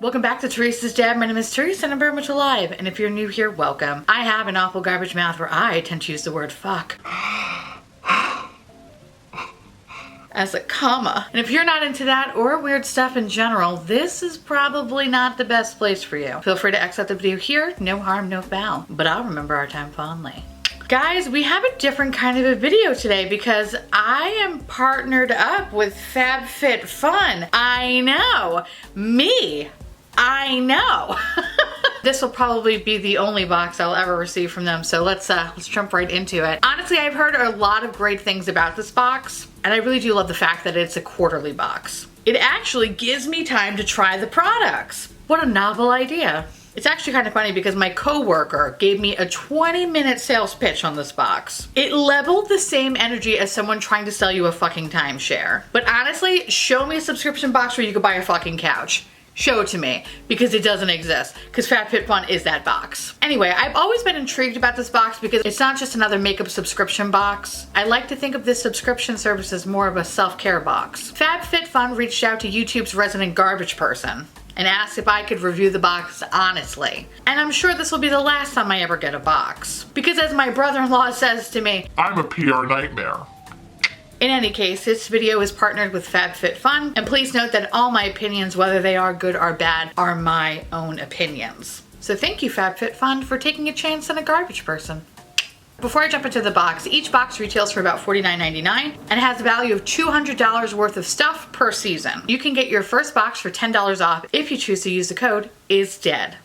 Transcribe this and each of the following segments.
Welcome back to Theresa.is.Dead. My name is Theresa and I'm very much alive. And if you're new here, welcome. I have an awful garbage mouth where I tend to use the word fuck as a comma. And if you're not into that or weird stuff in general, this is probably not the best place for you. Feel free to exit the video here. No harm, no foul. But I'll remember our time fondly. Guys, we have a different kind of a video today because I am partnered up with Fabfitfun. I know. Me. I know. This will probably be the only box I'll ever receive from them, so let's jump right into it. Honestly, I've heard a lot of great things about this box, and I really do love the fact that it's a quarterly box. It actually gives me time to try the products. What a novel idea. It's actually kind of funny because my coworker gave me a 20-minute sales pitch on this box. It leveled the same energy as someone trying to sell you a fucking timeshare. But honestly, show me a subscription box where you could buy a fucking couch. Show it to me, because it doesn't exist, because Fabfitfun is that box. Anyway, I've always been intrigued about this box because it's not just another makeup subscription box. I like to think of this subscription service as more of a self-care box. Fabfitfun reached out to YouTube's resident garbage person and asked if I could review the box honestly. And I'm sure this will be the last time I ever get a box. Because as my brother-in-law says to me, I'm a PR nightmare. In any case, this video is partnered with Fabfitfun, and please note that all my opinions, whether they are good or bad, are my own opinions. So thank you, Fabfitfun, for taking a chance on a garbage person. Before I jump into the box, each box retails for about $49.99 and has a value of $200 worth of stuff per season. You can get your first box for $10 off if you choose to use the code ISDEAD.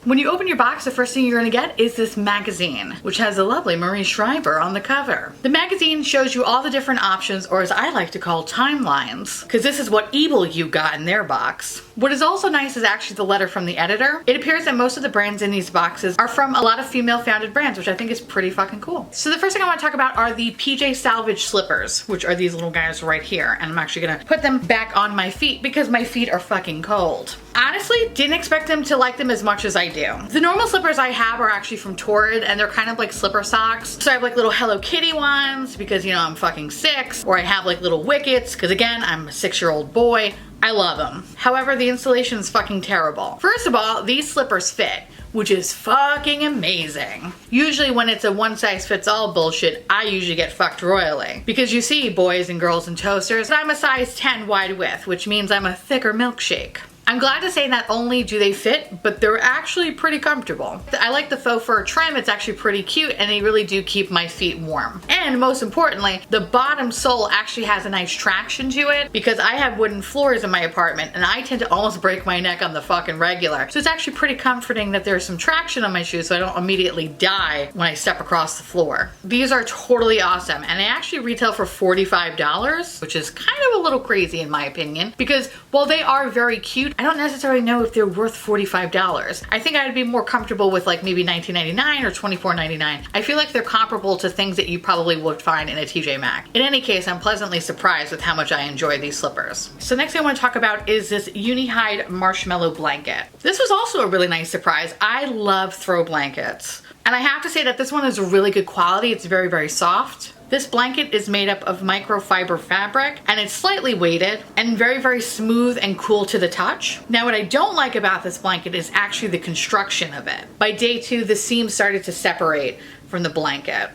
When you open your box, the first thing you're gonna get is this magazine, which has a lovely Marie Schreiber on the cover. The magazine shows you all the different options, or as I like to call, timelines, because this is what Evil You got in their box. What is also nice is actually the letter from the editor. It appears that most of the brands in these boxes are from a lot of female-founded brands, which I think is pretty fucking cool. So the first thing I want to talk about are the PJ Salvage slippers, which are these little guys right here, and I'm actually gonna put them back on my feet because my feet are fucking cold. Honestly, didn't expect them to like them as much as I do. The normal slippers I have are actually from Torrid, and they're kind of like slipper socks. So I have like little Hello Kitty ones because, you know, I'm fucking 6, or I have like little wickets because, again, I'm a 6-year-old boy. I love them. However, the installation is fucking terrible. First of all, these slippers fit, which is fucking amazing. Usually when it's a one-size-fits-all bullshit, I usually get fucked royally. Because you see, boys and girls and toasters, I'm a size 10 wide width, which means I'm a thicker milkshake. I'm glad to say not only do they fit, but they're actually pretty comfortable. I like the faux fur trim, it's actually pretty cute, and they really do keep my feet warm. And most importantly, the bottom sole actually has a nice traction to it because I have wooden floors in my apartment and I tend to almost break my neck on the fucking regular. So it's actually pretty comforting that there's some traction on my shoes so I don't immediately die when I step across the floor. These are totally awesome, and they actually retail for $45, which is kind of a little crazy in my opinion, because while they are very cute, I don't necessarily know if they're worth $45. I think I'd be more comfortable with like maybe $19.99 or $24.99. I feel like they're comparable to things that you probably would find in a TJ Maxx. In any case, I'm pleasantly surprised with how much I enjoy these slippers. So next thing I want to talk about is this Uni-Hide Marshmallow Blanket. This was also a really nice surprise. I love throw blankets. And I have to say that this one is really good quality. It's very, very soft. This blanket is made up of microfiber fabric, and it's slightly weighted and very, very smooth and cool to the touch. Now, what I don't like about this blanket is actually the construction of it. By day 2, the seams started to separate from the blanket,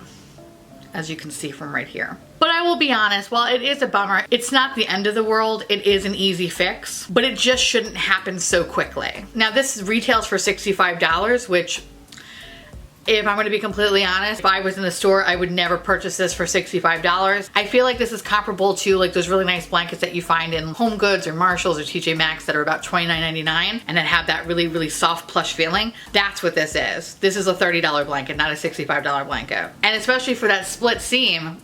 as you can see from right here. But I will be honest, while it is a bummer, it's not the end of the world. It is an easy fix, but it just shouldn't happen so quickly. Now, this retails for $65, which, if I'm going to be completely honest, if I was in the store, I would never purchase this for $65. I feel like this is comparable to like those really nice blankets that you find in Home Goods or Marshalls or TJ Maxx that are about $29.99 and that have that really, really soft plush feeling. That's what this is. This is a $30 blanket, not a $65 blanket. And especially for that split seam,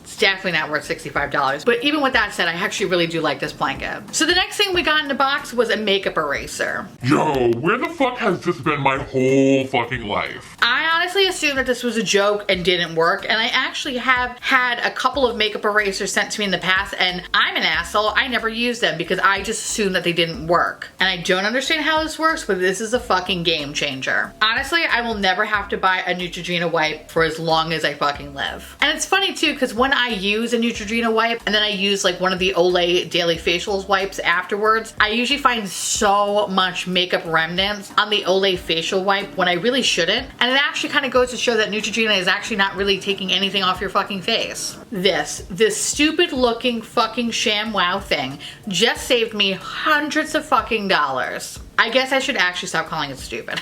it's definitely not worth $65. But even with that said, I actually really do like this blanket. So the next thing we got in the box was a makeup eraser. Yo, where the fuck has this been my whole fucking life? I honestly assumed that this was a joke and didn't work, and I actually have had a couple of makeup erasers sent to me in the past, and I'm an asshole. I never used them because I just assumed that they didn't work. And I don't understand how this works, but this is a fucking game changer. Honestly, I will never have to buy a Neutrogena wipe for as long as I fucking live. And it's funny too, because when I use a Neutrogena wipe and then I use like one of the Olay Daily Facials wipes afterwards, I usually find so much makeup remnants on the Olay facial wipe when I really shouldn't. And it actually kind of goes to show that Neutrogena is actually not really taking anything off your fucking face. This stupid looking fucking ShamWow thing just saved me hundreds of fucking dollars. I guess I should actually stop calling it stupid.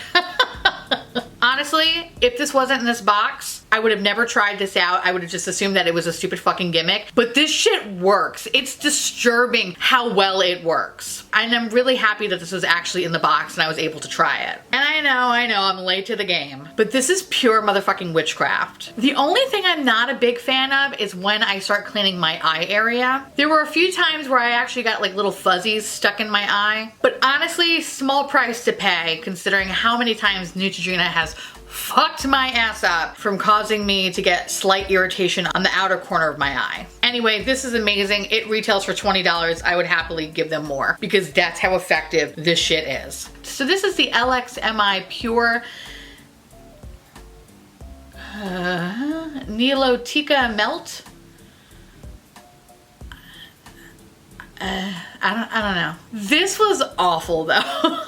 Honestly, if this wasn't in this box, I would have never tried this out. I would have just assumed that it was a stupid fucking gimmick. But this shit works. It's disturbing how well it works. And I'm really happy that this was actually in the box and I was able to try it. And I know, I'm late to the game. But this is pure motherfucking witchcraft. The only thing I'm not a big fan of is when I start cleaning my eye area. There were a few times where I actually got like little fuzzies stuck in my eye. But honestly, small price to pay considering how many times Neutrogena has fucked my ass up from causing me to get slight irritation on the outer corner of my eye. Anyway, this is amazing. It retails for $20. I would happily give them more because that's how effective this shit is. So this is the LXMI Pure Nilotica Melt. I don't know. This was awful though.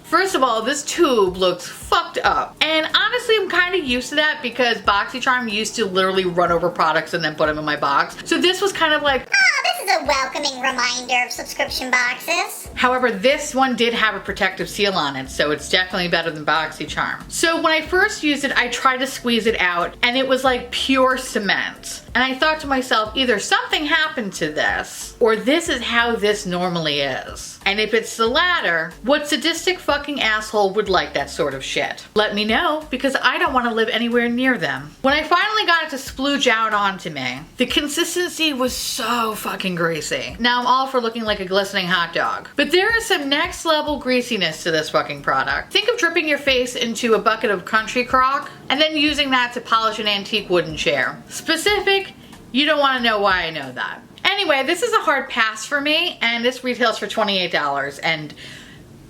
First of all, this tube looks fucked up. And honestly, I'm kind of used to that because BoxyCharm used to literally run over products and then put them in my box. So this was kind of like, this is a welcoming reminder of subscription boxes. However, this one did have a protective seal on it, so it's definitely better than BoxyCharm. So when I first used it, I tried to squeeze it out and it was like pure cement. And I thought to myself, either something happened to this or this is how this normally is. And if it's the latter, what sadistic fucking asshole would like that sort of shit? Let me know because I don't want to live anywhere near them. When I finally got it to splooge out onto me, the consistency was so fucking greasy. Now I'm all for looking like a glistening hot dog. But there is some next level greasiness to this fucking product. Think of dripping your face into a bucket of country crock and then using that to polish an antique wooden chair. Specific, you don't want to know why I know that. Anyway, this is a hard pass for me and this retails for $28 and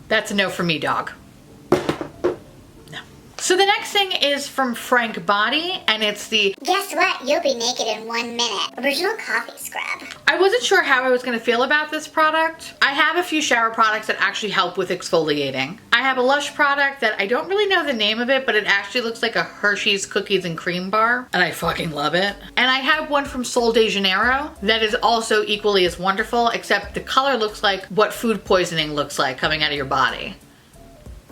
that's a no for me, dog. So the next thing is from Frank Body, and it's the Guess What? You'll Be Naked in 1 Minute Original Coffee Scrub. I wasn't sure how I was going to feel about this product. I have a few shower products that actually help with exfoliating. I have a Lush product that I don't really know the name of it, but it actually looks like a Hershey's cookies and cream bar, and I fucking love it. And I have one from Sol de Janeiro that is also equally as wonderful, except the color looks like what food poisoning looks like coming out of your body.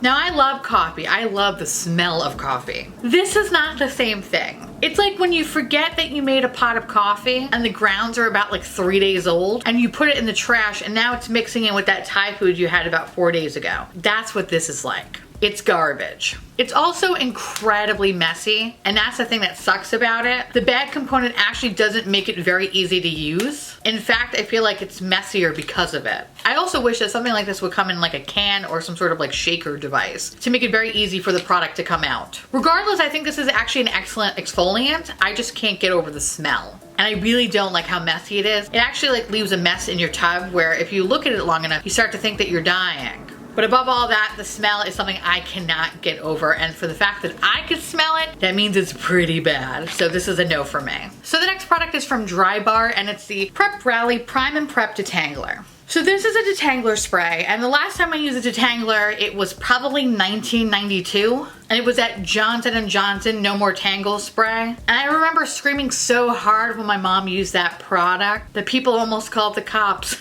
Now I love coffee. I love the smell of coffee. This is not the same thing. It's like when you forget that you made a pot of coffee and the grounds are about like 3 days old and you put it in the trash and now it's mixing in with that Thai food you had about 4 days ago. That's what this is like. It's garbage. It's also incredibly messy, and that's the thing that sucks about it. The bag component actually doesn't make it very easy to use. In fact, I feel like it's messier because of it. I also wish that something like this would come in like a can or some sort of like shaker device to make it very easy for the product to come out. Regardless, I think this is actually an excellent exfoliant. I just can't get over the smell. And I really don't like how messy it is. It actually like leaves a mess in your tub where if you look at it long enough, you start to think that you're dying. But above all that, the smell is something I cannot get over. And for the fact that I could smell it, that means it's pretty bad. So this is a no for me. So the next product is from Drybar, and it's the Prep Rally Prime and Prep Detangler. So this is a detangler spray, and the last time I used a detangler, it was probably 1992, and it was at Johnson & Johnson No More Tangle spray. And I remember screaming so hard when my mom used that product that people almost called the cops.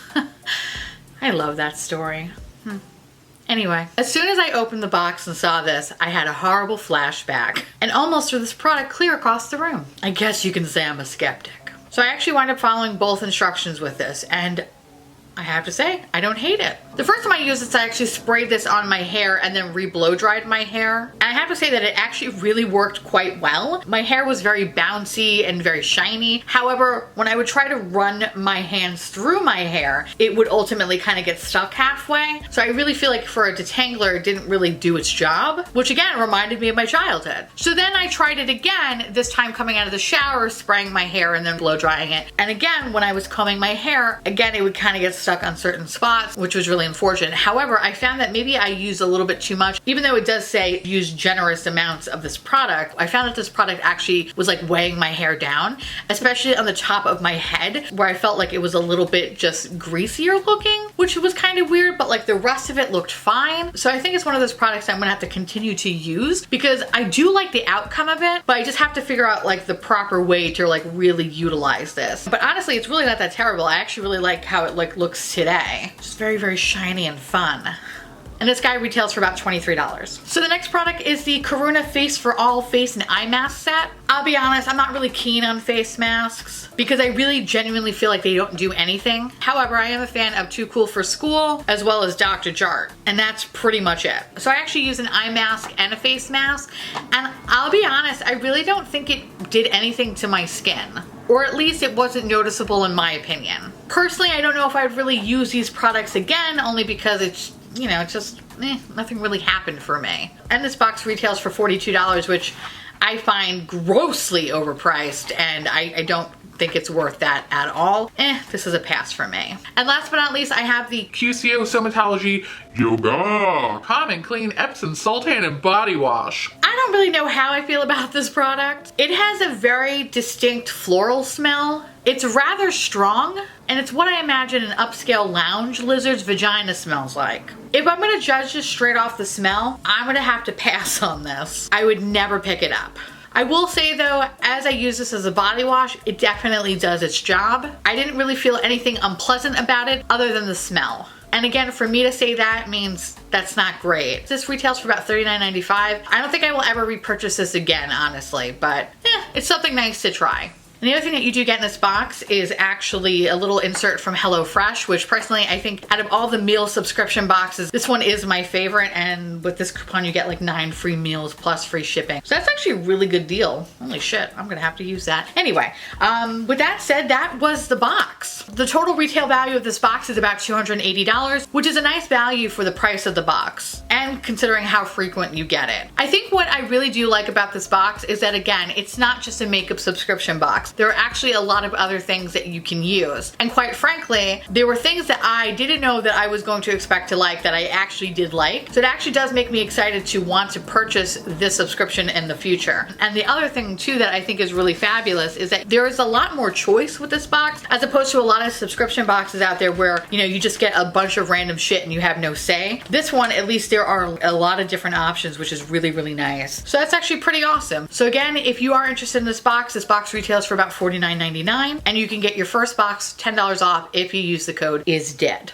I love that story. Anyway, as soon as I opened the box and saw this, I had a horrible flashback and almost threw this product clear across the room. I guess you can say I'm a skeptic. So I actually wound up following both instructions with this, and I have to say, I don't hate it. The first time I used this, I actually sprayed this on my hair and then re-blow dried my hair. And I have to say that it actually really worked quite well. My hair was very bouncy and very shiny. However, when I would try to run my hands through my hair, it would ultimately kind of get stuck halfway. So I really feel like for a detangler, it didn't really do its job, which again reminded me of my childhood. So then I tried it again, this time coming out of the shower, spraying my hair and then blow drying it. And again, when I was combing my hair, again, it would kind of get stuck on certain spots, which was really unfortunate. However, I found that maybe I used a little bit too much. Even though it does say use generous amounts of this product, I found that this product actually was like weighing my hair down, especially on the top of my head where I felt like it was a little bit just greasier looking, which was kind of weird, but like the rest of it looked fine. So I think it's one of those products I'm gonna have to continue to use because I do like the outcome of it, but I just have to figure out like the proper way to like really utilize this. But honestly, it's really not that terrible. I actually really like how it like looks today. Just very, very shiny and fun. And this guy retails for about $23. So the next product is the Karuna Face for All face and eye mask set. I'll be honest, I'm not really keen on face masks because I really genuinely feel like they don't do anything. However, I am a fan of Too Cool for School as well as Dr. Jart, and that's pretty much it. So I actually use an eye mask and a face mask, and I'll be honest, I really don't think it did anything to my skin. Or at least it wasn't noticeable in my opinion. Personally, I don't know if I'd really use these products again, only because it's, you know, just nothing really happened for me. And this box retails for $42, which I find grossly overpriced, and I don't think it's worth that at all. This is a pass for me. And last but not least, I have the QCO Somatology Yoga Calm and Clean Epsom Salt Hand and Body Wash. I don't really know how I feel about this product. It has a very distinct floral smell. It's rather strong, and it's what I imagine an upscale lounge lizard's vagina smells like. If I'm gonna judge this straight off the smell, I'm gonna have to pass on this. I would never pick it up. I will say though, as I use this as a body wash, it definitely does its job. I didn't really feel anything unpleasant about it other than the smell. And again, for me to say that means that's not great. This retails for about $39.95. I don't think I will ever repurchase this again, honestly, but it's something nice to try. And the other thing that you do get in this box is actually a little insert from HelloFresh, which personally I think out of all the meal subscription boxes, this one is my favorite, and with this coupon you get like 9 free meals plus free shipping. So that's actually a really good deal. Holy shit, I'm gonna have to use that. Anyway, with that said, that was the box. The total retail value of this box is about $280, which is a nice value for the price of the box, and considering how frequent you get it. I think what I really do like about this box is that, again, it's not just a makeup subscription box. There are actually a lot of other things that you can use. And quite frankly, there were things that I didn't know that I was going to expect to like that I actually did like. So it actually does make me excited to want to purchase this subscription in the future. And the other thing too that I think is really fabulous is that there is a lot more choice with this box as opposed to a lot of subscription boxes out there where, you know, you just get a bunch of random shit and you have no say. This one, at least there are a lot of different options, which is really, really nice. So that's actually pretty awesome. So again, if you are interested in this box retails for about $49.99, and you can get your first box $10 off if you use the code ISDEAD.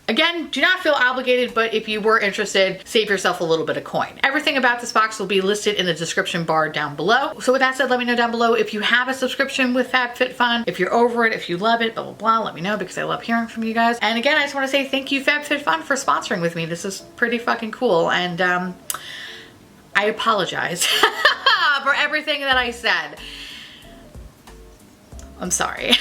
Again, do not feel obligated, but if you were interested, save yourself a little bit of coin. Everything about this box will be listed in the description bar down below. So with that said, let me know down below if you have a subscription with FabFitFun, if you're over it, if you love it, blah, blah, blah. Let me know because I love hearing from you guys. And again, I just want to say thank you, FabFitFun, for sponsoring with me. This is pretty fucking cool, and I apologize for everything that I said. I'm sorry.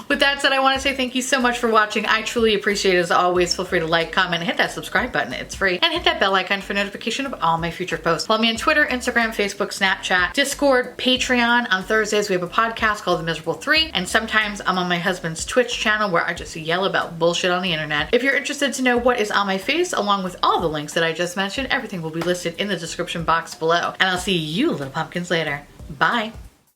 With that said, I want to say thank you so much for watching. I truly appreciate it as always. Feel free to like, comment, and hit that subscribe button. It's free. And hit that bell icon for notification of all my future posts. Follow me on Twitter, Instagram, Facebook, Snapchat, Discord, Patreon. On Thursdays, we have a podcast called The Miserable 3. And sometimes I'm on my husband's Twitch channel where I just yell about bullshit on the internet. If you're interested to know what is on my face, along with all the links that I just mentioned, everything will be listed in the description box below. And I'll see you little pumpkins later. Bye.